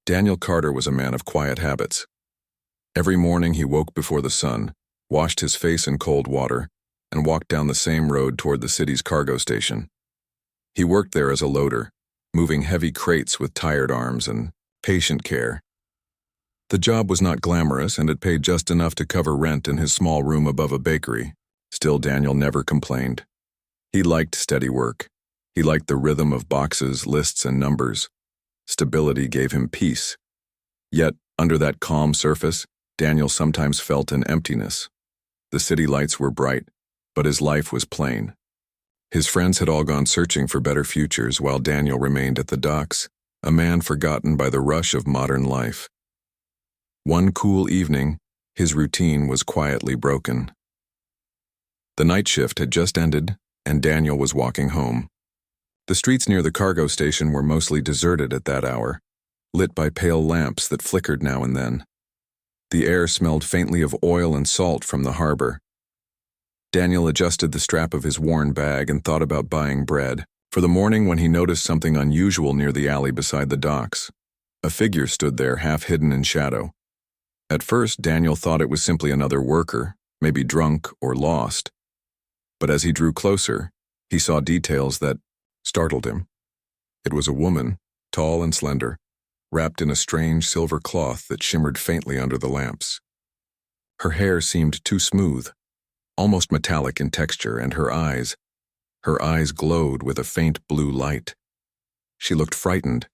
Daniel Carter was a man of quiet habits. Every morning he woke before the sun, washed his face in cold water, and walked down the same road toward the city's cargo station. He worked there as a loader, moving heavy crates with tired arms and patient care. The job was not glamorous, and it paid just enough to cover rent in his small room above a bakery. Still, Daniel never complained. He liked steady work. He liked the rhythm of boxes, lists, and numbers. Stability gave him peace. Yet, under that calm surface, Daniel sometimes felt an emptiness. The city lights were bright, but his life was plain. His friends had all gone searching for better futures while Daniel remained at the docks, a man forgotten by the rush of modern life. One cool evening, his routine was quietly broken. The night shift had just ended, and Daniel was walking home. The streets near the cargo station were mostly deserted at that hour, lit by pale lamps that flickered now and then. The air smelled faintly of oil and salt from the harbor. Daniel adjusted the strap of his worn bag and thought about buying bread for the morning when he noticed something unusual near the alley beside the docks. A figure stood there, half hidden in shadow. At first, Daniel thought it was simply another worker, maybe drunk or lost. But as he drew closer, he saw details that startled him. It was a woman, tall and slender, wrapped in a strange silver cloth that shimmered faintly under the lamps. Her hair seemed too smooth, almost metallic in texture, and her eyes glowed with a faint blue light. She looked frightened,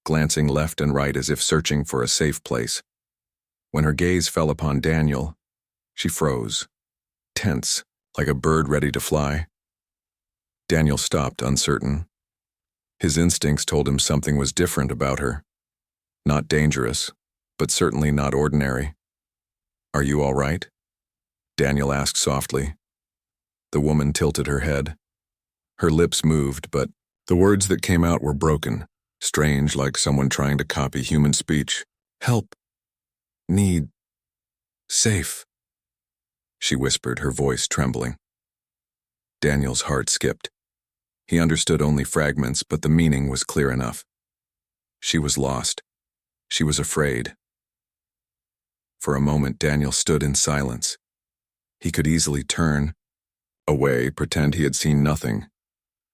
glancing left and right as if searching for a safe place. When her gaze fell upon Daniel, she froze, tense, like a bird ready to fly. Daniel stopped, uncertain. His instincts told him something was different about her. Not dangerous, but certainly not ordinary. "Are you all right?" Daniel asked softly. The woman tilted her head. Her lips moved, but the words that came out were broken, strange, like someone trying to copy human speech. "Help. Need. Safe," she whispered, her voice trembling. Daniel's heart skipped. He understood only fragments, but the meaning was clear enough. She was lost. She was afraid. For a moment, Daniel stood in silence. He could easily turn away, pretend he had seen nothing.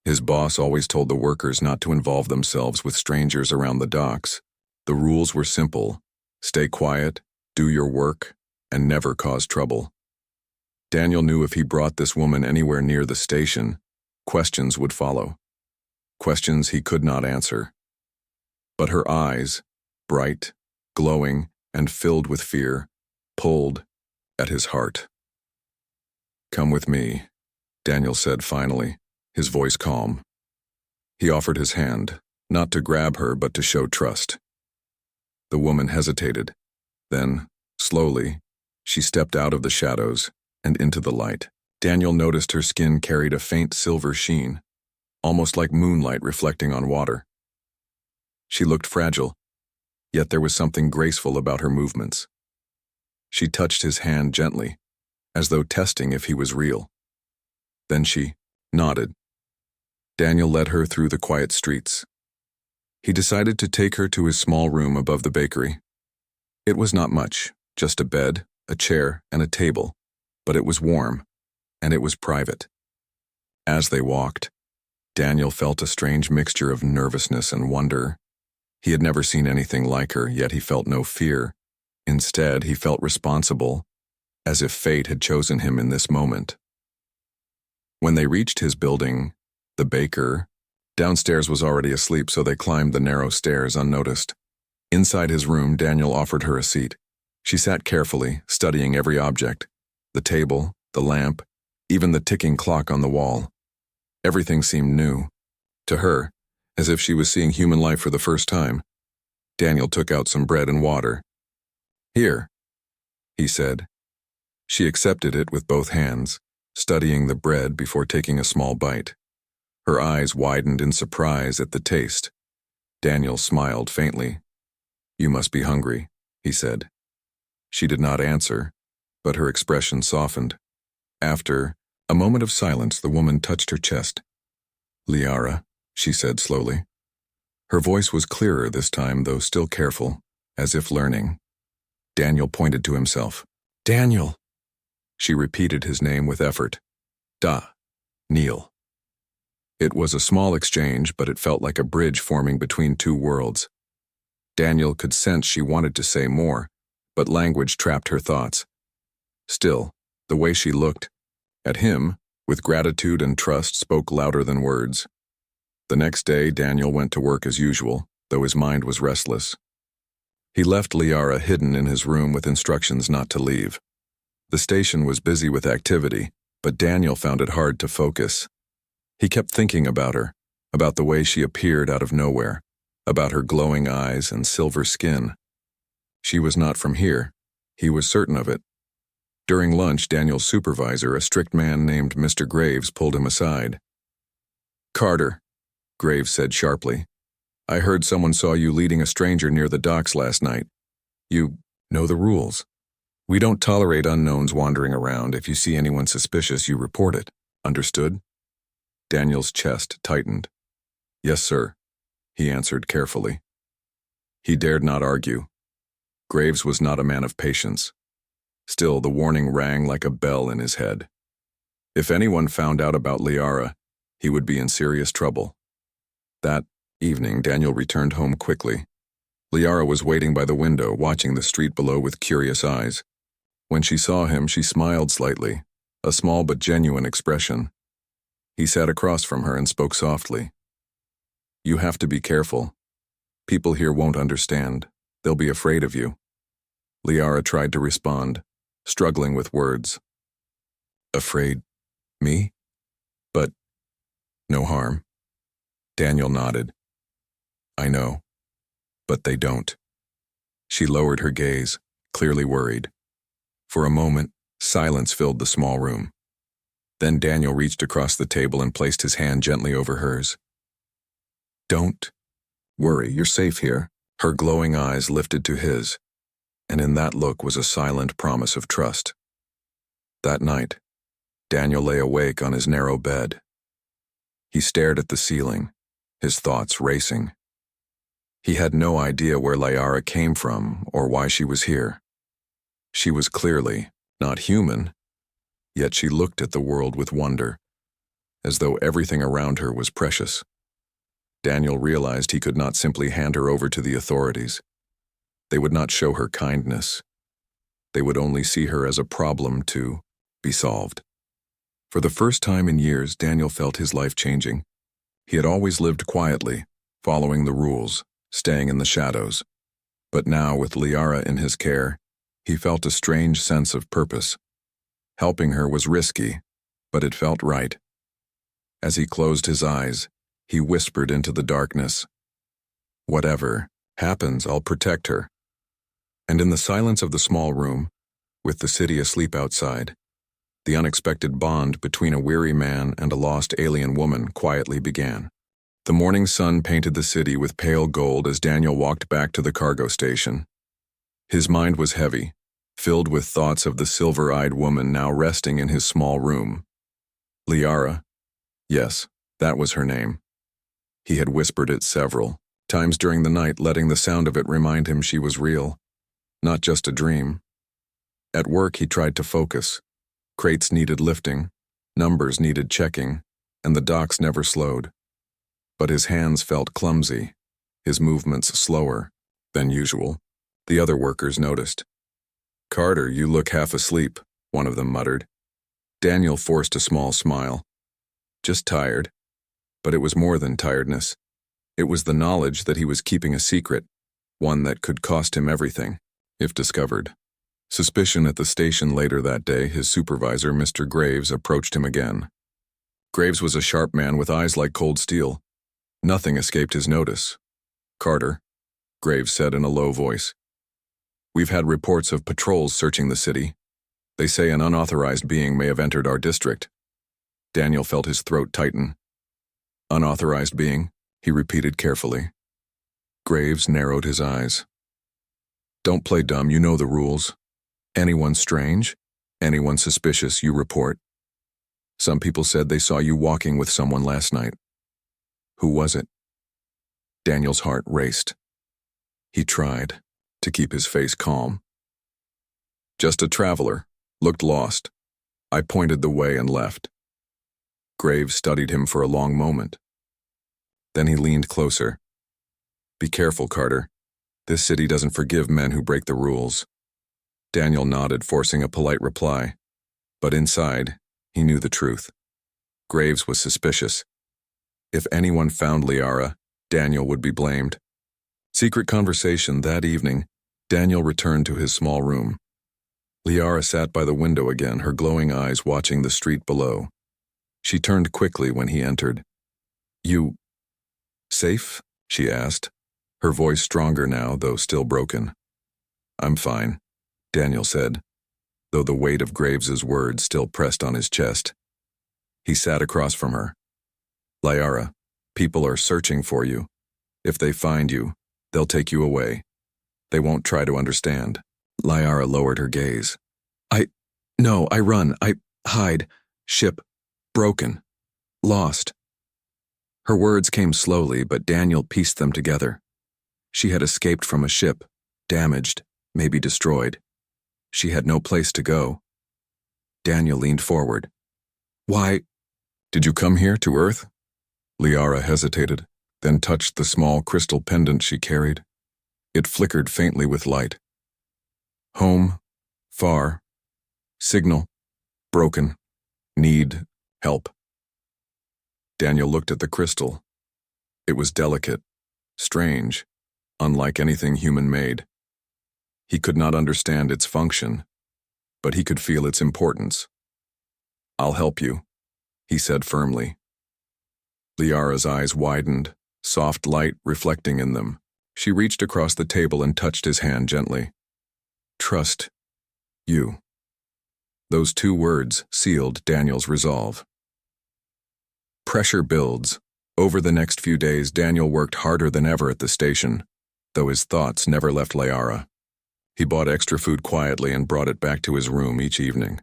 His boss always told the workers not to involve themselves with strangers around the docks. The rules were simple: stay quiet, do your work, and never cause trouble. Daniel knew if he brought this woman anywhere near the station, questions would follow. Questions he could not answer. But her eyes, bright, glowing, and filled with fear, pulled at his heart. "Come with me," Daniel said finally, his voice calm. He offered his hand, not to grab her but to show trust. The woman hesitated. Then, slowly, she stepped out of the shadows and into the light. Daniel noticed her skin carried a faint silver sheen, almost like moonlight reflecting on water. She looked fragile, yet there was something graceful about her movements. She touched his hand gently, as though testing if he was real. Then she nodded. Daniel led her through the quiet streets. He decided to take her to his small room above the bakery. It was not much, just a bed, a chair, and a table, but it was warm, and it was private. As they walked, Daniel felt a strange mixture of nervousness and wonder. He had never seen anything like her, yet he felt no fear. Instead, he felt responsible, as if fate had chosen him in this moment. When they reached his building, the baker, downstairs was already asleep, so they climbed the narrow stairs unnoticed. Inside his room, Daniel offered her a seat. She sat carefully, studying every object: the table, the lamp, even the ticking clock on the wall. Everything seemed new. To her, as if she was seeing human life for the first time. Daniel took out some bread and water. "Here," he said. She accepted it with both hands, studying the bread before taking a small bite. Her eyes widened in surprise at the taste. Daniel smiled faintly. "You must be hungry," he said. She did not answer, but her expression softened. After a moment of silence, the woman touched her chest. "Liara," she said slowly. Her voice was clearer this time, though still careful, as if learning. Daniel pointed to himself. Daniel! She repeated his name with effort. Neil. It was a small exchange, but it felt like a bridge forming between two worlds. Daniel could sense she wanted to say more, but language trapped her thoughts. Still, the way she looked at him, with gratitude and trust, spoke louder than words. The next day, Daniel went to work as usual, though his mind was restless. He left Liara hidden in his room with instructions not to leave. The station was busy with activity, but Daniel found it hard to focus. He kept thinking about her, about the way she appeared out of nowhere, about her glowing eyes and silver skin. She was not from here. He was certain of it. During lunch, Daniel's supervisor, a strict man named Mr. Graves, pulled him aside. Carter, Graves said sharply, I heard someone saw you leading a stranger near the docks last night. You know the rules. We don't tolerate unknowns wandering around. If you see anyone suspicious, you report it. Understood? Daniel's chest tightened. Yes, sir, he answered carefully. He dared not argue. Graves was not a man of patience. Still, the warning rang like a bell in his head. If anyone found out about Liara, he would be in serious trouble. That evening, Daniel returned home quickly. Liara was waiting by the window, watching the street below with curious eyes. When she saw him, she smiled slightly, a small but genuine expression. He sat across from her and spoke softly. You have to be careful. People here won't understand. They'll be afraid of you. Liara tried to respond, struggling with words. Afraid? Me? But no harm. Daniel nodded. I know. But they don't. She lowered her gaze, clearly worried. For a moment, silence filled the small room. Then Daniel reached across the table and placed his hand gently over hers. Don't worry, you're safe here. Her glowing eyes lifted to his, and in that look was a silent promise of trust. That night, Daniel lay awake on his narrow bed. He stared at the ceiling, his thoughts racing. He had no idea where Liara came from or why she was here. She was clearly not human, yet she looked at the world with wonder, as though everything around her was precious. Daniel realized he could not simply hand her over to the authorities. They would not show her kindness. They would only see her as a problem to be solved. For the first time in years, Daniel felt his life changing. He had always lived quietly, following the rules, staying in the shadows. But now, with Liara in his care, he felt a strange sense of purpose. Helping her was risky, but it felt right. As he closed his eyes, he whispered into the darkness, Whatever happens, I'll protect her. And in the silence of the small room, with the city asleep outside, the unexpected bond between a weary man and a lost alien woman quietly began. The morning sun painted the city with pale gold as Daniel walked back to the cargo station. His mind was heavy, filled with thoughts of the silver-eyed woman now resting in his small room. Liara. Yes, that was her name. He had whispered it several times during the night, letting the sound of it remind him she was real, not just a dream. At work, he tried to focus. Crates needed lifting, numbers needed checking, and the docks never slowed. But his hands felt clumsy, his movements slower than usual. The other workers noticed. Carter, you look half asleep, one of them muttered. Daniel forced a small smile. Just tired. But it was more than tiredness. It was the knowledge that he was keeping a secret, one that could cost him everything, if discovered. Suspicion at the station later that day, his supervisor, Mr. Graves, approached him again. Graves was a sharp man with eyes like cold steel. Nothing escaped his notice. Carter, Graves said in a low voice. We've had reports of patrols searching the city. They say an unauthorized being may have entered our district. Daniel felt his throat tighten. Unauthorized being, he repeated carefully. Graves narrowed his eyes. Don't play dumb, you know the rules. Anyone strange, anyone suspicious, you report. Some people said they saw you walking with someone last night. Who was it? Daniel's heart raced. He tried to keep his face calm. Just a traveler, looked lost. I pointed the way and left. Graves studied him for a long moment. Then he leaned closer. Be careful, Carter. This city doesn't forgive men who break the rules. Daniel nodded, forcing a polite reply. But inside, he knew the truth. Graves was suspicious. If anyone found Liara, Daniel would be blamed. Secret conversation that evening, Daniel returned to his small room. Liara sat by the window again, her glowing eyes watching the street below. She turned quickly when he entered. You safe? She asked, her voice stronger now, though still broken. I'm fine, Daniel said, though the weight of Graves's words still pressed on his chest. He sat across from her. Liara, people are searching for you. If they find you, they'll take you away. They won't try to understand. Liara lowered her gaze. No, I run, I hide. Ship, broken, lost. Her words came slowly, but Daniel pieced them together. She had escaped from a ship, damaged, maybe destroyed. She had no place to go. Daniel leaned forward. Why? Did you come here to Earth? Liara hesitated, then touched the small crystal pendant she carried. It flickered faintly with light. Home, far, signal, broken, need help. Daniel looked at the crystal. It was delicate, strange, unlike anything human-made. He could not understand its function, but he could feel its importance. I'll help you, he said firmly. Liara's eyes widened, soft light reflecting in them. She reached across the table and touched his hand gently. Trust you. Those two words sealed Daniel's resolve. Pressure builds. Over the next few days, Daniel worked harder than ever at the station, though his thoughts never left Liara. He bought extra food quietly and brought it back to his room each evening.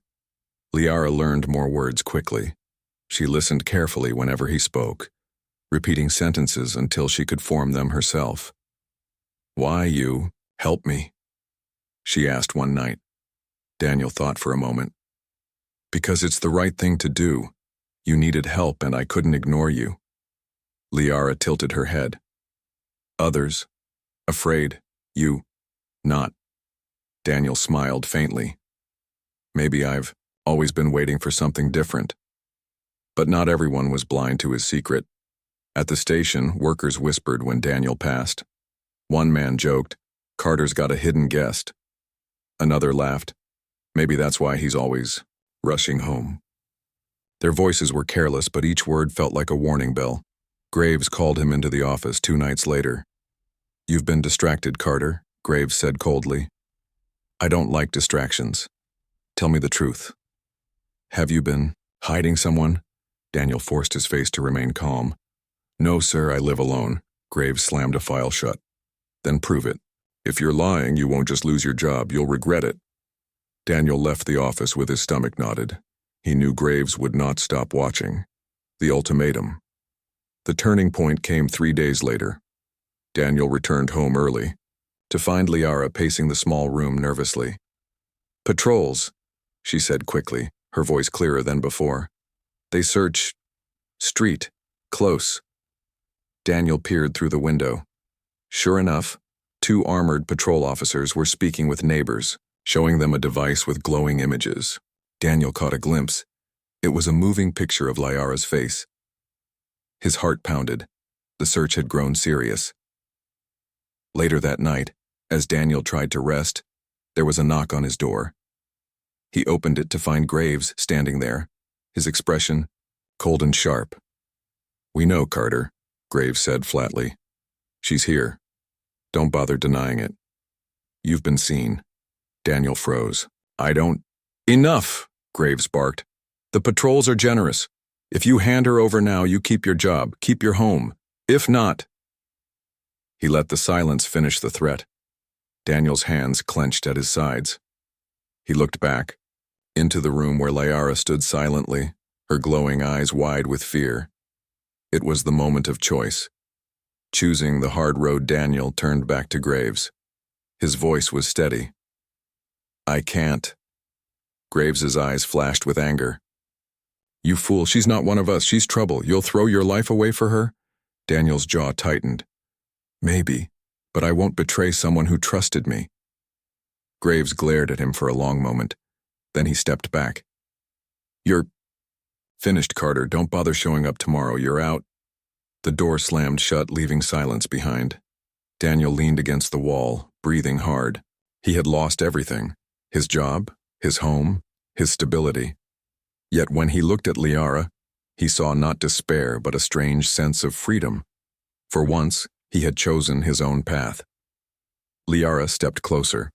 Liara learned more words quickly. She listened carefully whenever he spoke, repeating sentences until she could form them herself. Why you help me? She asked one night. Daniel thought for a moment. Because it's the right thing to do. You needed help and I couldn't ignore you. Liara tilted her head. Others, afraid, you, not. Daniel smiled faintly. Maybe I've always been waiting for something different. But not everyone was blind to his secret. At the station, workers whispered when Daniel passed. One man joked, Carter's got a hidden guest. Another laughed. Maybe that's why he's always rushing home. Their voices were careless, but each word felt like a warning bell. Graves called him into the office 2 nights later. You've been distracted, Carter, Graves said coldly. I don't like distractions. Tell me the truth. Have you been hiding someone? Daniel forced his face to remain calm. No, sir, I live alone. Graves slammed a file shut. Then prove it. If you're lying, you won't just lose your job, you'll regret it. Daniel left the office with his stomach knotted. He knew Graves would not stop watching. The ultimatum. The turning point came 3 days later. Daniel returned home early, to find Liara pacing the small room nervously. Patrols, she said quickly, her voice clearer than before. They search street, close. Daniel peered through the window. Sure enough, 2 armored patrol officers were speaking with neighbors, showing them a device with glowing images. Daniel caught a glimpse. It was a moving picture of Liara's face. His heart pounded. The search had grown serious. Later that night, as Daniel tried to rest, there was a knock on his door. He opened it to find Graves standing there, his expression cold and sharp. We know, Carter, Graves said flatly. She's here. Don't bother denying it. You've been seen. Daniel froze. I don't... Enough, Graves barked. The patrols are generous. If you hand her over now, you keep your job, keep your home. If not... He let the silence finish the threat. Daniel's hands clenched at his sides. He looked back, into the room where Liara stood silently, her glowing eyes wide with fear. It was the moment of choice. Choosing the hard road, Daniel turned back to Graves. His voice was steady. I can't. Graves's eyes flashed with anger. You fool, she's not one of us, she's trouble. You'll throw your life away for her? Daniel's jaw tightened. Maybe, but I won't betray someone who trusted me. Graves glared at him for a long moment. Then he stepped back. You're finished, Carter. Don't bother showing up tomorrow. You're out. The door slammed shut, leaving silence behind. Daniel leaned against the wall, breathing hard. He had lost everything. His job, his home, his stability. Yet when he looked at Liara, he saw not despair but a strange sense of freedom. For once, he had chosen his own path. Liara stepped closer.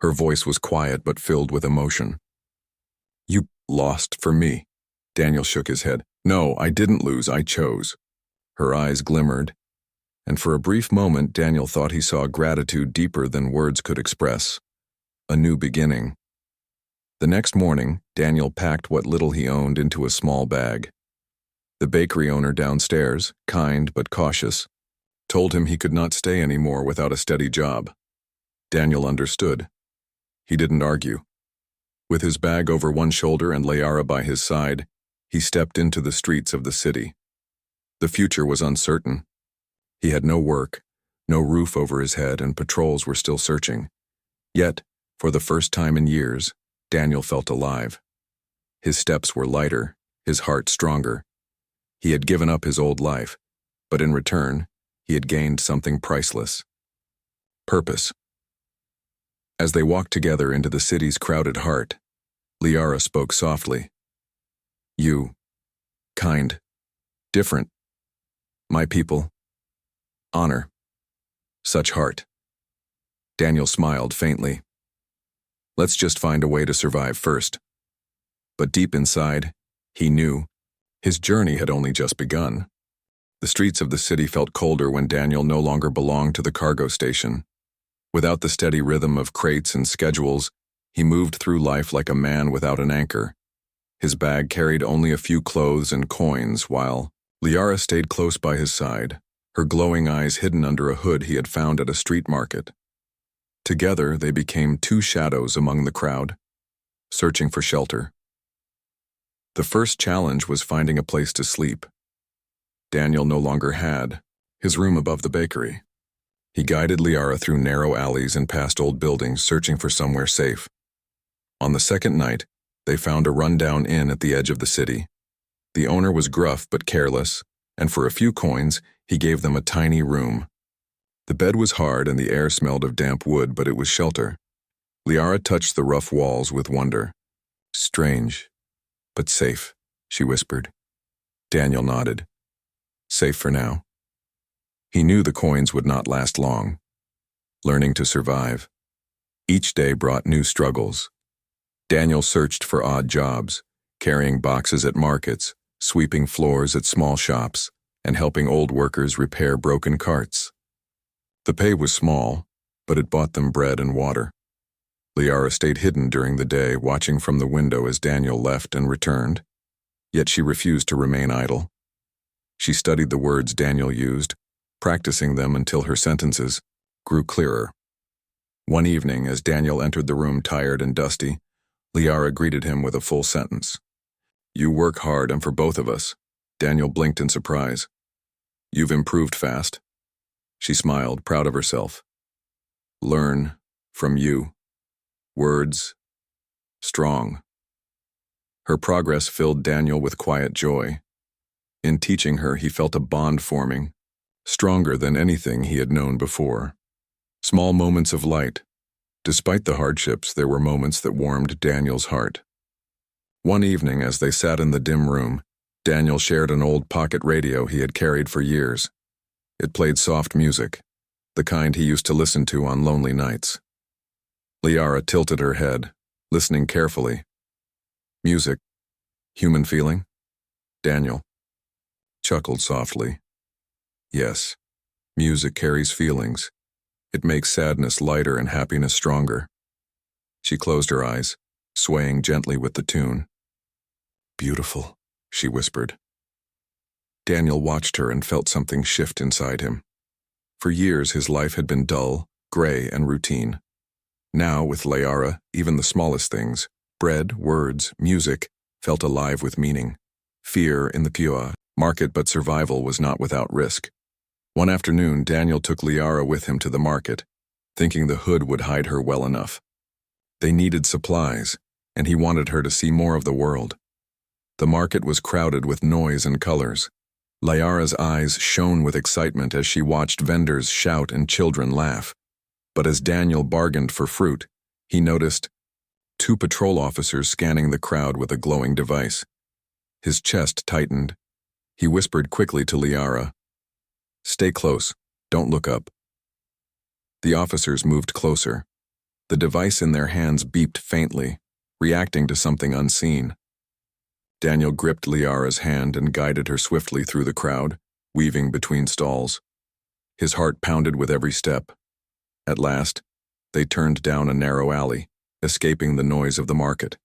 Her voice was quiet but filled with emotion. You lost for me. Daniel shook his head. No, I didn't lose, I chose. Her eyes glimmered, and for a brief moment Daniel thought he saw gratitude deeper than words could express. A new beginning. The next morning, Daniel packed what little he owned into a small bag. The bakery owner downstairs, kind but cautious, told him he could not stay anymore without a steady job. Daniel understood. He didn't argue. With his bag over one shoulder and Liara by his side, he stepped into the streets of the city. The future was uncertain. He had no work, no roof over his head, and patrols were still searching. Yet, for the first time in years, Daniel felt alive. His steps were lighter, his heart stronger. He had given up his old life, but in return, he had gained something priceless. Purpose. As they walked together into the city's crowded heart, Liara spoke softly. You. Kind. Different. My people. Honor. Such heart. Daniel smiled faintly. Let's just find a way to survive first. But deep inside, he knew his journey had only just begun. The streets of the city felt colder when Daniel no longer belonged to the cargo station. Without the steady rhythm of crates and schedules, he moved through life like a man without an anchor. His bag carried only a few clothes and coins, while Liara stayed close by his side, her glowing eyes hidden under a hood he had found at a street market. Together, they became two shadows among the crowd, searching for shelter. The first challenge was finding a place to sleep. Daniel no longer had his room above the bakery. He guided Liara through narrow alleys and past old buildings, searching for somewhere safe. On the second night, they found a rundown inn at the edge of the city. The owner was gruff but careless, and for a few coins, he gave them a tiny room. The bed was hard and the air smelled of damp wood, but it was shelter. Liara touched the rough walls with wonder. Strange, but safe, she whispered. Daniel nodded. Safe for now. He knew the coins would not last long. Learning to survive. Each day brought new struggles. Daniel searched for odd jobs, carrying boxes at markets, sweeping floors at small shops, and helping old workers repair broken carts. The pay was small, but it bought them bread and water. Liara stayed hidden during the day, watching from the window as Daniel left and returned. Yet she refused to remain idle. She studied the words Daniel used, practicing them until her sentences grew clearer. One evening, as Daniel entered the room tired and dusty, Liara greeted him with a full sentence. You work hard, and for both of us. Daniel blinked in surprise. You've improved fast. She smiled, proud of herself. Learn from you. Words. Strong. Her progress filled Daniel with quiet joy. In teaching her, he felt a bond forming, stronger than anything he had known before. Small moments of light. Despite the hardships, there were moments that warmed Daniel's heart. One evening, as they sat in the dim room, Daniel shared an old pocket radio he had carried for years. It played soft music, the kind he used to listen to on lonely nights. Liara tilted her head, listening carefully. Music. Human feeling? Daniel chuckled softly. Yes, music carries feelings. It makes sadness lighter and happiness stronger. She closed her eyes, swaying gently with the tune. Beautiful, she whispered. Daniel watched her and felt something shift inside him. For years his life had been dull, gray, and routine. Now, with Liara, even the smallest things, bread, words, music, felt alive with meaning. Fear in the pure market, but survival was not without risk. One afternoon, Daniel took Liara with him to the market, thinking the hood would hide her well enough. They needed supplies, and he wanted her to see more of the world. The market was crowded with noise and colors. Liara's eyes shone with excitement as she watched vendors shout and children laugh. But as Daniel bargained for fruit, he noticed 2 patrol officers scanning the crowd with a glowing device. His chest tightened. He whispered quickly to Liara, "Stay close, don't look up." The officers moved closer. The device in their hands beeped faintly, reacting to something unseen. Daniel gripped Liara's hand and guided her swiftly through the crowd, weaving between stalls. His heart pounded with every step. At last, they turned down a narrow alley, escaping the noise of the market.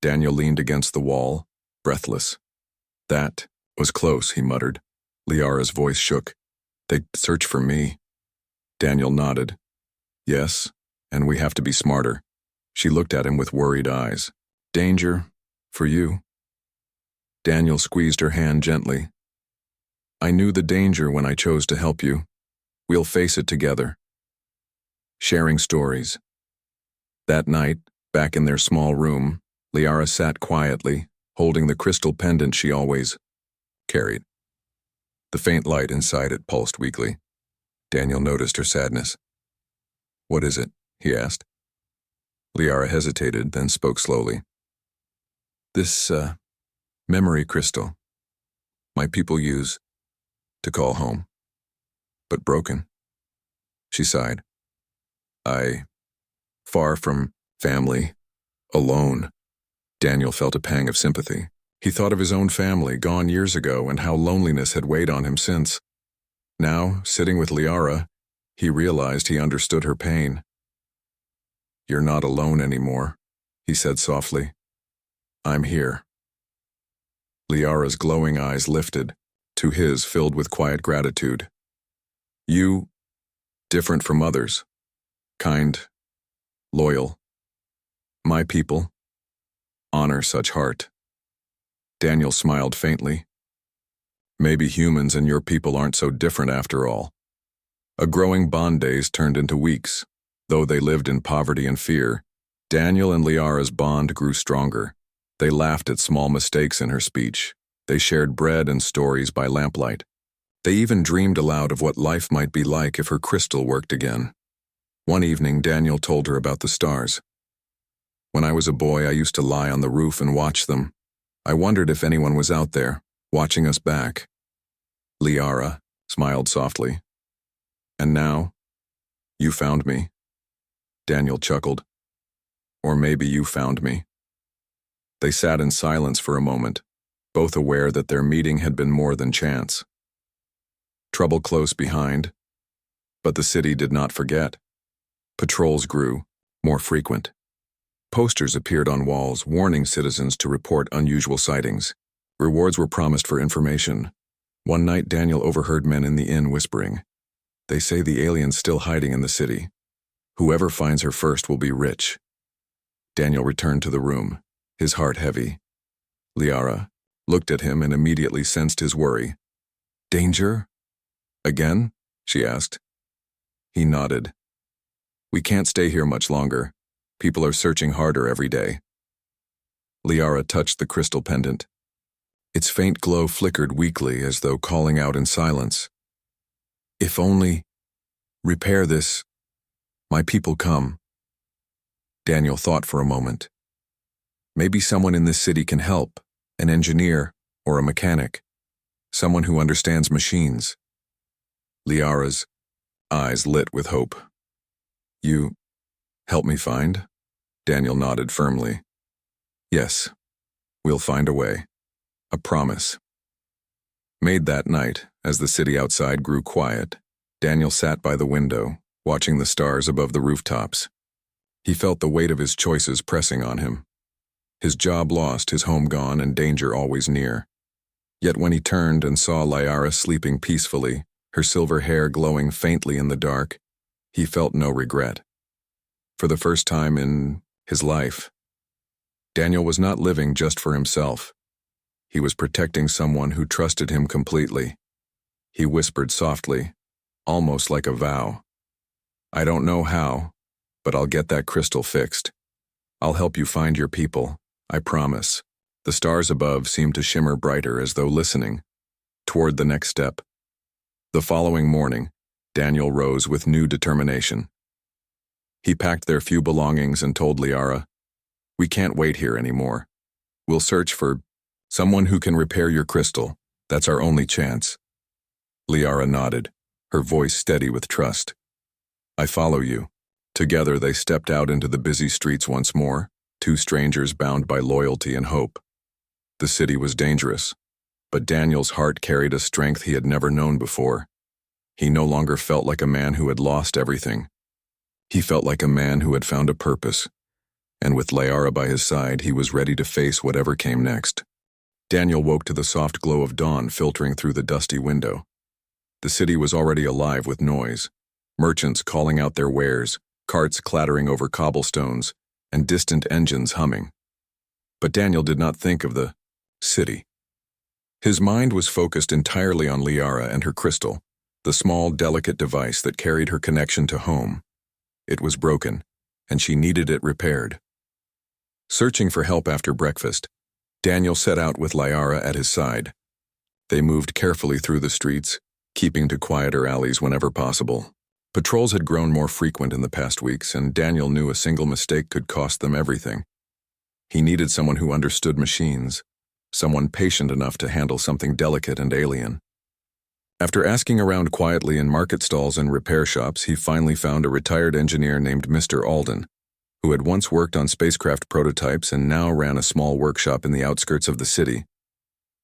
Daniel leaned against the wall, breathless. "That was close," he muttered. Liara's voice shook. "They'd search for me." Daniel nodded. "Yes, and we have to be smarter." She looked at him with worried eyes. "Danger, for you." Daniel squeezed her hand gently. "I knew the danger when I chose to help you. We'll face it together." Sharing stories. That night, back in their small room, Liara sat quietly, holding the crystal pendant she always carried. The faint light inside it pulsed weakly. Daniel noticed her sadness. "What is it?" he asked. Liara hesitated, then spoke slowly. "This, memory crystal. My people use to call home. But broken." She sighed. Far from family, alone." Daniel felt a pang of sympathy. He thought of his own family, gone years ago, and how loneliness had weighed on him since. Now, sitting with Liara, he realized he understood her pain. "You're not alone anymore," he said softly. "I'm here." Liara's glowing eyes lifted, to his filled with quiet gratitude. "You, different from others, kind, loyal. My people honor such heart." Daniel smiled faintly. "Maybe humans and your people aren't so different after all." A growing bond days turned into weeks. Though they lived in poverty and fear, Daniel and Liara's bond grew stronger. They laughed at small mistakes in her speech. They shared bread and stories by lamplight. They even dreamed aloud of what life might be like if her crystal worked again. One evening, Daniel told her about the stars. "When I was a boy, I used to lie on the roof and watch them. I wondered if anyone was out there, watching us back." Liara smiled softly. "And now, you found me." Daniel chuckled. "Or maybe you found me." They sat in silence for a moment, both aware that their meeting had been more than chance. Trouble close behind, but the city did not forget. Patrols grew, more frequent. Posters appeared on walls warning citizens to report unusual sightings. Rewards were promised for information. One night, Daniel overheard men in the inn whispering, "They say the alien's still hiding in the city. Whoever finds her first will be rich." Daniel returned to the room, his heart heavy. Liara looked at him and immediately sensed his worry. "Danger? Again?" she asked. He nodded. "We can't stay here much longer. People are searching harder every day." Liara touched the crystal pendant. Its faint glow flickered weakly as though calling out in silence. "If only repair this, my people come." Daniel thought for a moment. Maybe someone in this city can help, an engineer or a mechanic, someone who understands machines. Liara's eyes lit with hope. "You help me find?" Daniel nodded firmly. "Yes, we'll find a way. A promise." Made that night, as the city outside grew quiet, Daniel sat by the window, watching the stars above the rooftops. He felt the weight of his choices pressing on him. His job lost, his home gone, and danger always near. Yet when he turned and saw Liara sleeping peacefully, her silver hair glowing faintly in the dark. He felt no regret. For the first time in his life, Daniel was not living just for himself. He was protecting someone who trusted him completely. He whispered softly, almost like a vow. "I don't know how, but I'll get that crystal fixed. I'll help you find your people, I promise." The stars above seemed to shimmer brighter as though listening toward the next step. The following morning, Daniel rose with new determination. He packed their few belongings and told Liara, "We can't wait here anymore. We'll search for someone who can repair your crystal. That's our only chance." Liara nodded, her voice steady with trust. "I follow you." Together they stepped out into the busy streets once more, two strangers bound by loyalty and hope. The city was dangerous, but Daniel's heart carried a strength he had never known before. He no longer felt like a man who had lost everything. He felt like a man who had found a purpose, and with Liara by his side, he was ready to face whatever came next. Daniel woke to the soft glow of dawn filtering through the dusty window. The city was already alive with noise, merchants calling out their wares, carts clattering over cobblestones, and distant engines humming. But Daniel did not think of the city. His mind was focused entirely on Liara and her crystal, the small, delicate device that carried her connection to home. It was broken, and she needed it repaired. Searching for help after breakfast, Daniel set out with Liara at his side. They moved carefully through the streets, keeping to quieter alleys whenever possible. Patrols had grown more frequent in the past weeks, and Daniel knew a single mistake could cost them everything. He needed someone who understood machines, someone patient enough to handle something delicate and alien. After asking around quietly in market stalls and repair shops, he finally found a retired engineer named Mr. Alden, who had once worked on spacecraft prototypes and now ran a small workshop in the outskirts of the city.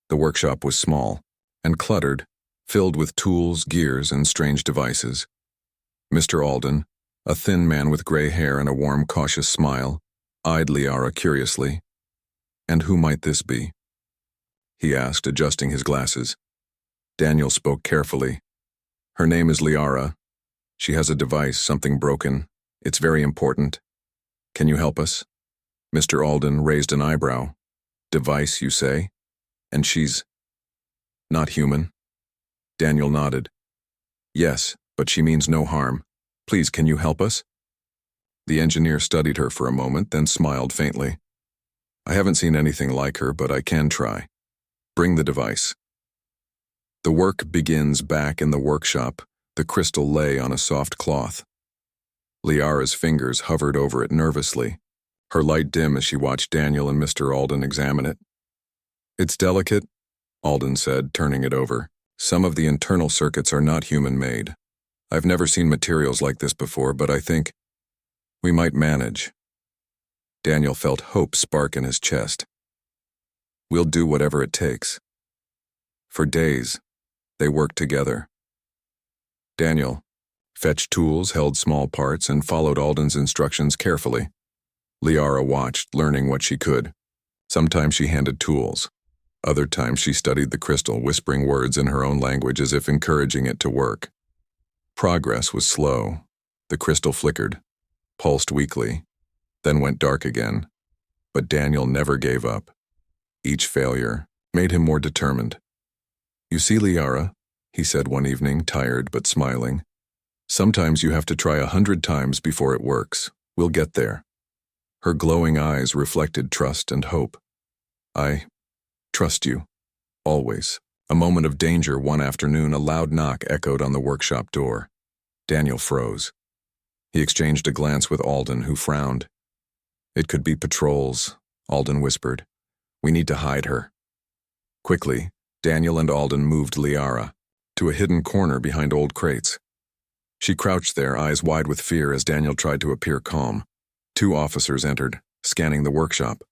The workshop was small and cluttered, filled with tools, gears, and strange devices. Mr. Alden, a thin man with gray hair and a warm, cautious smile, eyed Liara curiously. "And who might this be?" he asked, adjusting his glasses. Daniel spoke carefully. "Her name is Liara. She has a device, something broken. It's very important. Can you help us?" Mr. Alden raised an eyebrow. "Device, you say? And she's not human?" Daniel nodded. "Yes, but she means no harm. Please, can you help us?" The engineer studied her for a moment, then smiled faintly. "I haven't seen anything like her, but I can try. Bring the device." The work begins back in the workshop. The crystal lay on a soft cloth. Liara's fingers hovered over it nervously, her light dim as she watched Daniel and Mr. Alden examine it. "It's delicate," Alden said, turning it over. "Some of the internal circuits are not human-made. I've never seen materials like this before, but I think we might manage." Daniel felt hope spark in his chest. "We'll do whatever it takes." For days, they worked together. Daniel fetched tools, held small parts, and followed Alden's instructions carefully. Liara watched, learning what she could. Sometimes she handed tools. Other times she studied the crystal, whispering words in her own language as if encouraging it to work. Progress was slow. The crystal flickered, pulsed weakly, then went dark again. But Daniel never gave up. Each failure made him more determined. "You see, Liara," he said one evening, tired but smiling, "sometimes you have to try 100 times before it works. We'll get there." Her glowing eyes reflected trust and hope. "I trust you, always." A moment of danger one afternoon, a loud knock echoed on the workshop door. Daniel froze. He exchanged a glance with Alden, who frowned. "It could be patrols," Alden whispered. "We need to hide her." Quickly, Daniel and Alden moved Liara to a hidden corner behind old crates. She crouched there, eyes wide with fear, as Daniel tried to appear calm. 2 officers entered, scanning the workshop.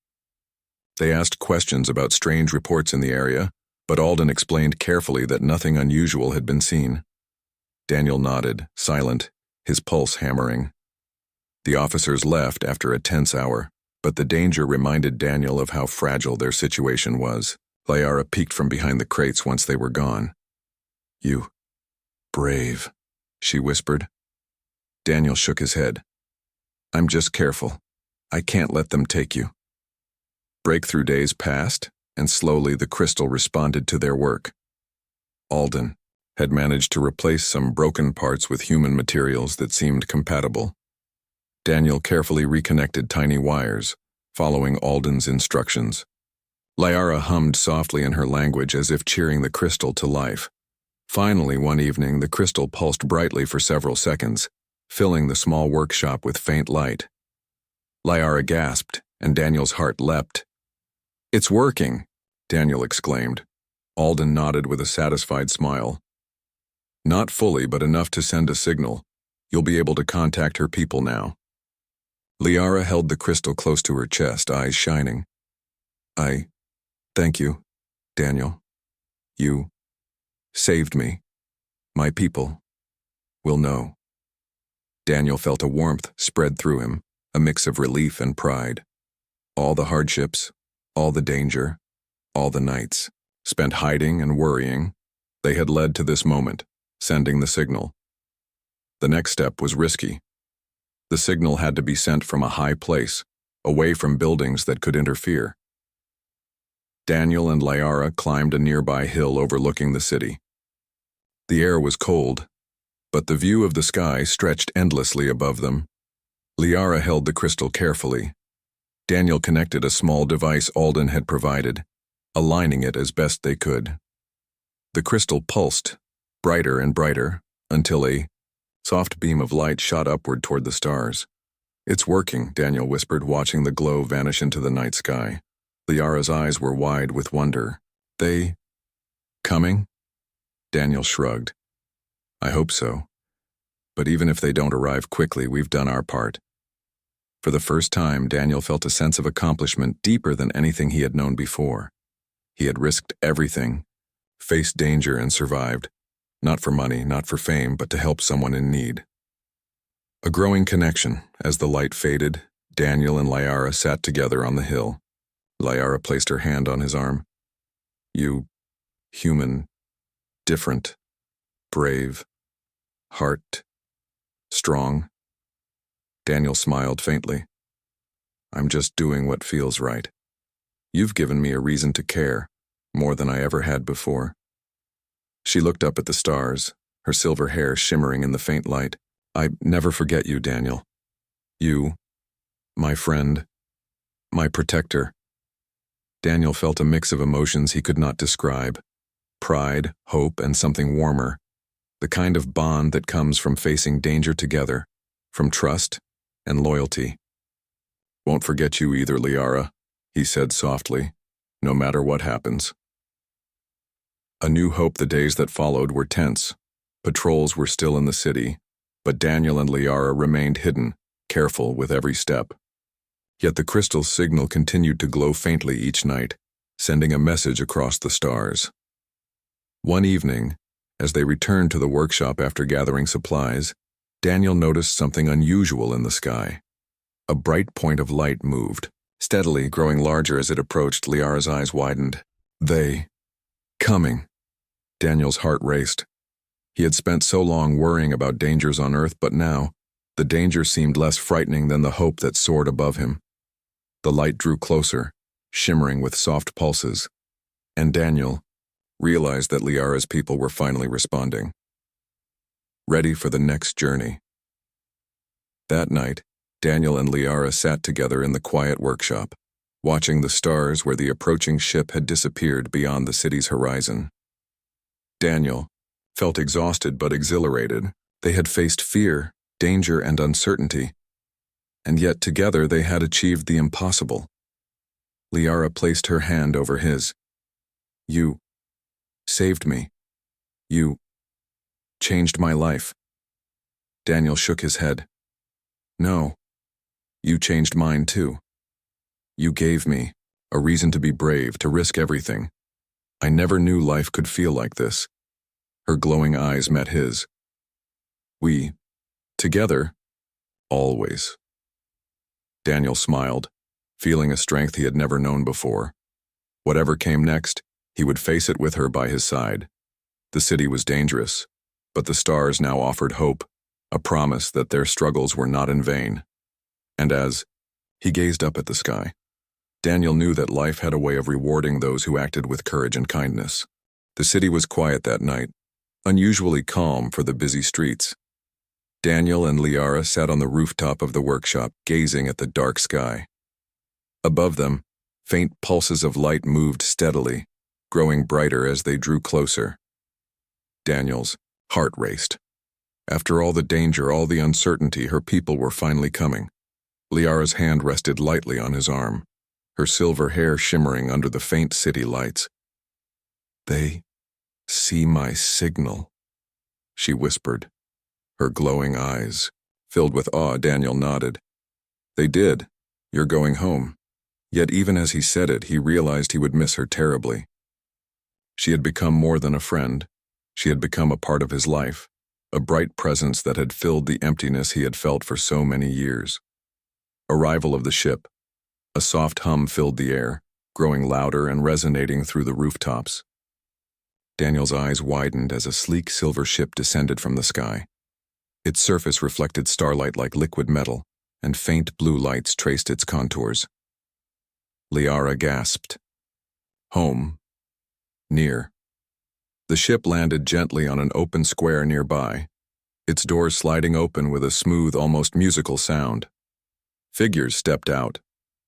They asked questions about strange reports in the area, but Alden explained carefully that nothing unusual had been seen. Daniel nodded, silent, his pulse hammering. The officers left after a tense hour, but the danger reminded Daniel of how fragile their situation was. Liara peeked from behind the crates once they were gone. You Brave, she whispered. Daniel shook his head. I'm just careful. I can't let them take you. Breakthrough days passed, and slowly the crystal responded to their work. Alden had managed to replace some broken parts with human materials that seemed compatible. Daniel carefully reconnected tiny wires, following Alden's instructions. Liara hummed softly in her language as if cheering the crystal to life. Finally, one evening, the crystal pulsed brightly for several seconds, filling the small workshop with faint light. Liara gasped, and Daniel's heart leapt. "It's working," Daniel exclaimed. Alden nodded with a satisfied smile. "Not fully, but enough to send a signal. You'll be able to contact her people now." Liara held the crystal close to her chest, eyes shining. Thank you, Daniel. You saved me. My people will know." Daniel felt a warmth spread through him, a mix of relief and pride. All the hardships, all the danger, all the nights spent hiding and worrying, they had led to this moment, sending the signal. The next step was risky. The signal had to be sent from a high place, away from buildings that could interfere. Daniel and Liara climbed a nearby hill overlooking the city. The air was cold, but the view of the sky stretched endlessly above them. Liara held the crystal carefully. Daniel connected a small device Alden had provided, aligning it as best they could. The crystal pulsed, brighter and brighter, until a soft beam of light shot upward toward the stars. "It's working," Daniel whispered, watching the glow vanish into the night sky. Liara's eyes were wide with wonder. "They coming?" Daniel shrugged. "I hope so. But even if they don't arrive quickly, we've done our part." For the first time, Daniel felt a sense of accomplishment deeper than anything he had known before. He had risked everything, faced danger and survived, not for money, not for fame, but to help someone in need. A growing connection. As the light faded, Daniel and Liara sat together on the hill. Liara placed her hand on his arm. "You, human, different, brave, heart, strong." Daniel smiled faintly. "I'm just doing what feels right. You've given me a reason to care, more than I ever had before." She looked up at the stars, her silver hair shimmering in the faint light. "I never forget you, Daniel. You, my friend, my protector." Daniel felt a mix of emotions he could not describe. Pride, hope, and something warmer. The kind of bond that comes from facing danger together, from trust and loyalty. "Won't forget you either, Liara," he said softly, "no matter what happens." A new hope. The days that followed were tense. Patrols were still in the city, but Daniel and Liara remained hidden, careful with every step. Yet the crystal signal continued to glow faintly each night, sending a message across the stars. One evening, as they returned to the workshop after gathering supplies, Daniel noticed something unusual in the sky. A bright point of light moved, steadily growing larger as it approached. Liara's eyes widened. "They coming." Daniel's heart raced. He had spent so long worrying about dangers on Earth, but now, the danger seemed less frightening than the hope that soared above him. The light drew closer, shimmering with soft pulses, and Daniel realized that Liara's people were finally responding, ready for the next journey. That night, Daniel and Liara sat together in the quiet workshop, watching the stars where the approaching ship had disappeared beyond the city's horizon. Daniel felt exhausted but exhilarated. They had faced fear, danger, and uncertainty, and yet together they had achieved the impossible. Liara placed her hand over his. "You saved me. You changed my life." Daniel shook his head. "No, you changed mine too. You gave me a reason to be brave, to risk everything. I never knew life could feel like this." Her glowing eyes met his. "We, together, always." Daniel smiled, feeling a strength he had never known before. Whatever came next, he would face it with her by his side. The city was dangerous, but the stars now offered hope, a promise that their struggles were not in vain. And as he gazed up at the sky, Daniel knew that life had a way of rewarding those who acted with courage and kindness. The city was quiet that night, unusually calm for the busy streets. Daniel and Liara sat on the rooftop of the workshop, gazing at the dark sky. Above them, faint pulses of light moved steadily, growing brighter as they drew closer. Daniel's heart raced. After all the danger, all the uncertainty, her people were finally coming. Liara's hand rested lightly on his arm, her silver hair shimmering under the faint city lights. "They see my signal," she whispered, her glowing eyes filled with awe. Daniel nodded. "They did. You're going home." Yet even as he said it, he realized he would miss her terribly. She had become more than a friend. She had become a part of his life, a bright presence that had filled the emptiness he had felt for so many years. Arrival of the ship. A soft hum filled the air, growing louder and resonating through the rooftops. Daniel's eyes widened as a sleek silver ship descended from the sky. Its surface reflected starlight like liquid metal, and faint blue lights traced its contours. Liara gasped. Home. Near. The ship landed gently on an open square nearby, its doors sliding open with a smooth, almost musical sound. Figures stepped out,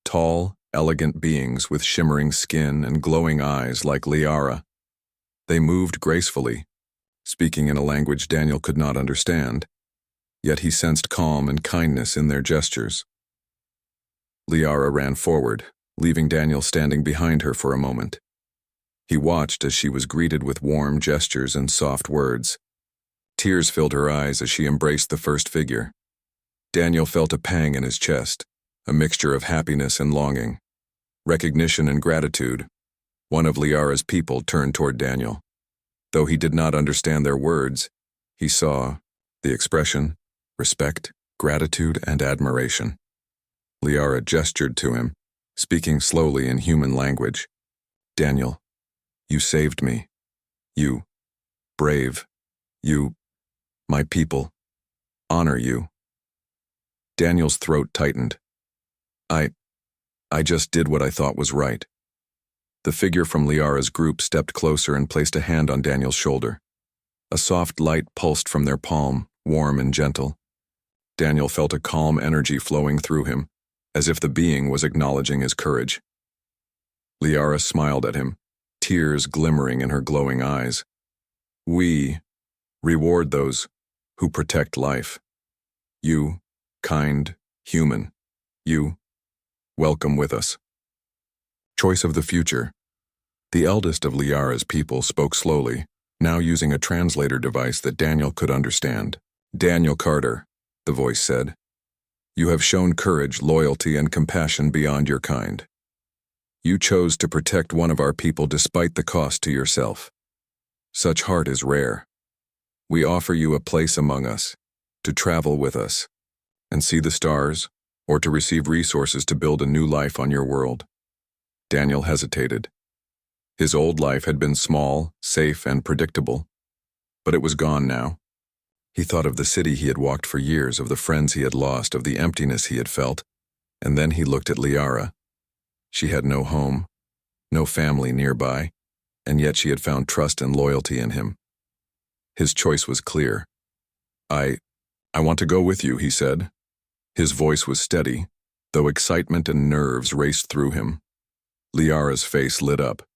tall, elegant beings with shimmering skin and glowing eyes like Liara. They moved gracefully, speaking in a language Daniel could not understand, yet he sensed calm and kindness in their gestures. Liara ran forward, leaving Daniel standing behind her for a moment. He watched as she was greeted with warm gestures and soft words. Tears filled her eyes as she embraced the first figure. Daniel felt a pang in his chest, a mixture of happiness and longing, recognition and gratitude. One of Liara's people turned toward Daniel. Though he did not understand their words, he saw the expression, respect, gratitude, and admiration. Liara gestured to him, speaking slowly in human language. "Daniel, you saved me. You, brave. You, my people, honor you." Daniel's throat tightened. I just did what I thought was right." The figure from Liara's group stepped closer and placed a hand on Daniel's shoulder. A soft light pulsed from their palm, warm and gentle. Daniel felt a calm energy flowing through him, as if the being was acknowledging his courage. Liara smiled at him, tears glimmering in her glowing eyes. "We reward those who protect life. You, kind, human. You, welcome with us." Choice of the future. The eldest of Liara's people spoke slowly, now using a translator device that Daniel could understand. "Daniel Carter," the voice said. "You have shown courage, loyalty, and compassion beyond your kind. You chose to protect one of our people despite the cost to yourself. Such heart is rare. We offer you a place among us, to travel with us, and see the stars, or to receive resources to build a new life on your world." Daniel hesitated. His old life had been small, safe, and predictable, but it was gone now. He thought of the city he had walked for years, of the friends he had lost, of the emptiness he had felt, and then he looked at Liara. She had no home, no family nearby, and yet she had found trust and loyalty in him. His choice was clear. I want to go with you," he said. His voice was steady, though excitement and nerves raced through him. Liara's face lit up.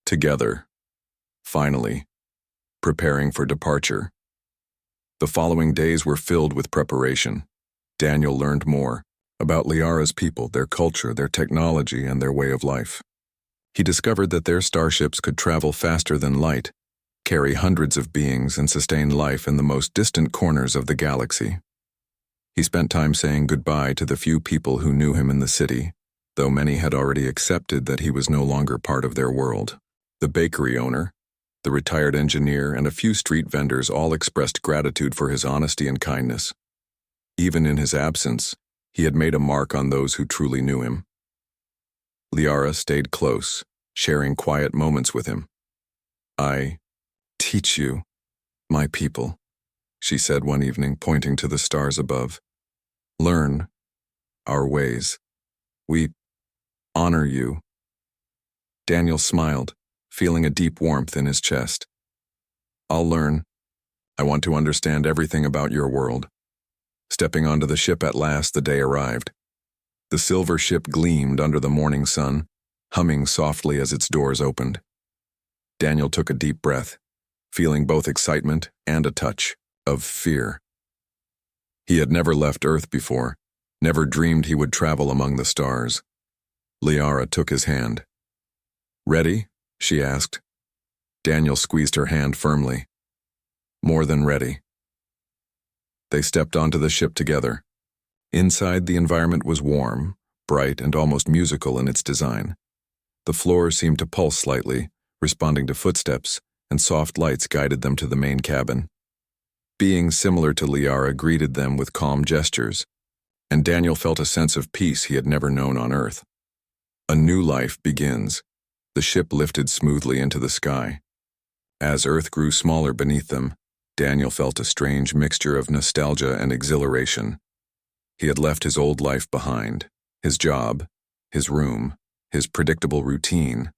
Together, finally, preparing for departure. The following days were filled with preparation. Daniel learned more about Liara's people, their culture, their technology, and their way of life. He discovered that their starships could travel faster than light, carry hundreds of beings, and sustain life in the most distant corners of the galaxy. He spent time saying goodbye to the few people who knew him in the city, though many had already accepted that he was no longer part of their world. The bakery owner, the retired engineer, and a few street vendors all expressed gratitude for his honesty and kindness. Even in his absence, he had made a mark on those who truly knew him. Liara stayed close, sharing quiet moments with him. "I teach you," My people, she said one evening, pointing to the stars above. Learn our ways. We honor you. Daniel smiled, feeling a deep warmth in his chest. I'll learn. I want to understand everything about your world. Stepping onto the ship at last, the day arrived. The silver ship gleamed under the morning sun, humming softly as its doors opened. Daniel took a deep breath, feeling both excitement and a touch of fear. He had never left Earth before, never dreamed he would travel among the stars. Liara took his hand. Ready? She asked. Daniel squeezed her hand firmly. More than ready. They stepped onto the ship together. Inside, the environment was warm, bright, and almost musical in its design. The floor seemed to pulse slightly, responding to footsteps, and soft lights guided them to the main cabin. Beings similar to Liara greeted them with calm gestures, and Daniel felt a sense of peace he had never known on Earth. A new life begins. The ship lifted smoothly into the sky. As Earth grew smaller beneath them, Daniel felt a strange mixture of nostalgia and exhilaration. He had left his old life behind, his job, his room, his predictable routine.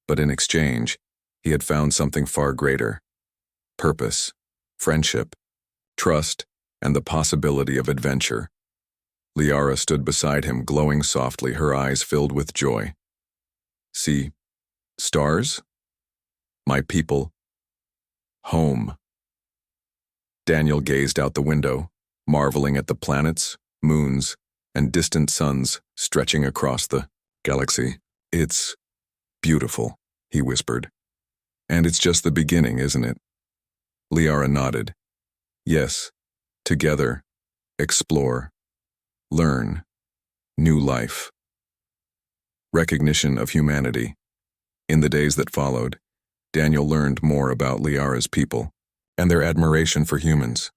But in exchange, he had found something far greater: purpose, friendship, trust, and the possibility of adventure. Liara stood beside him, glowing softly, her eyes filled with joy. See, stars? My people. Home. Daniel gazed out the window, marveling at the planets, moons, and distant suns stretching across the galaxy. It's beautiful, he whispered. And it's just the beginning, isn't it? Liara nodded. Yes, together, explore, learn, new life. Recognition of humanity. In the days that followed, Daniel learned more about Liara's people and their admiration for humans.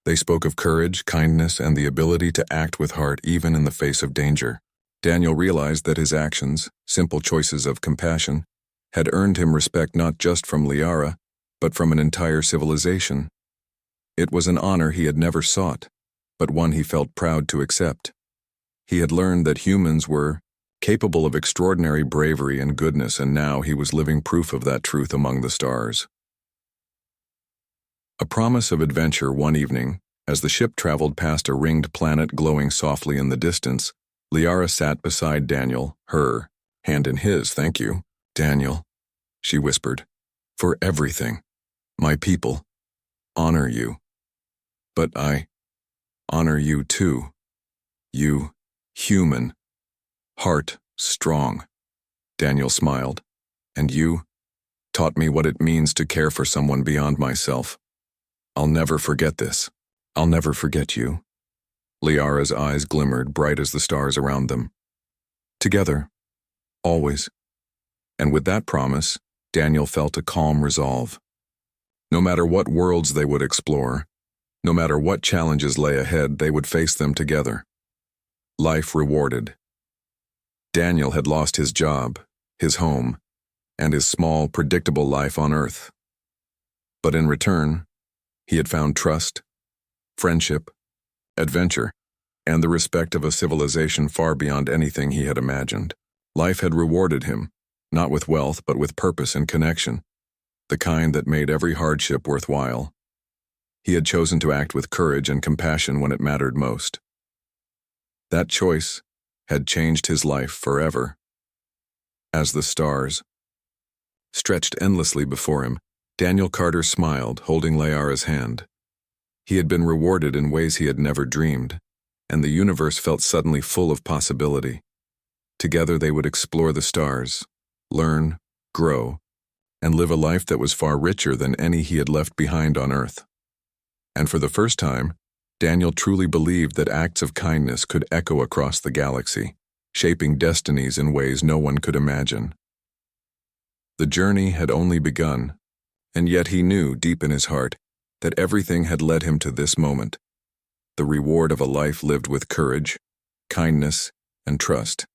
They spoke of courage, kindness, and the ability to act with heart even in the face of danger. Daniel realized that his actions, simple choices of compassion, had earned him respect not just from Liara, but from an entire civilization. It was an honor he had never sought, but one he felt proud to accept. He had learned that humans were capable of extraordinary bravery and goodness, and now he was living proof of that truth among the stars. A promise of adventure one evening, as the ship traveled past a ringed planet glowing softly in the distance, Liara sat beside Daniel, her hand in his. Thank you, Daniel, she whispered, for everything. My people honor you. But I honor you too. You, human, heart strong. Daniel smiled. And you taught me what it means to care for someone beyond myself. I'll never forget this. I'll never forget you. Liara's eyes glimmered, bright as the stars around them. Together, always. And with that promise, Daniel felt a calm resolve. No matter what worlds they would explore, no matter what challenges lay ahead, they would face them together. Life rewarded. Daniel had lost his job, his home, and his small, predictable life on Earth. But in return, he had found trust, friendship, adventure, and the respect of a civilization far beyond anything he had imagined. Life had rewarded him, not with wealth but with purpose and connection, the kind that made every hardship worthwhile. He had chosen to act with courage and compassion when it mattered most. That choice had changed his life forever. As the stars stretched endlessly before him, Daniel Carter smiled, holding Liara's hand. He had been rewarded in ways he had never dreamed, and the universe felt suddenly full of possibility. Together they would explore the stars, learn, grow, and live a life that was far richer than any he had left behind on Earth. And for the first time, Daniel truly believed that acts of kindness could echo across the galaxy, shaping destinies in ways no one could imagine. The journey had only begun, and yet he knew deep in his heart that everything had led him to this moment, the reward of a life lived with courage, kindness, and trust.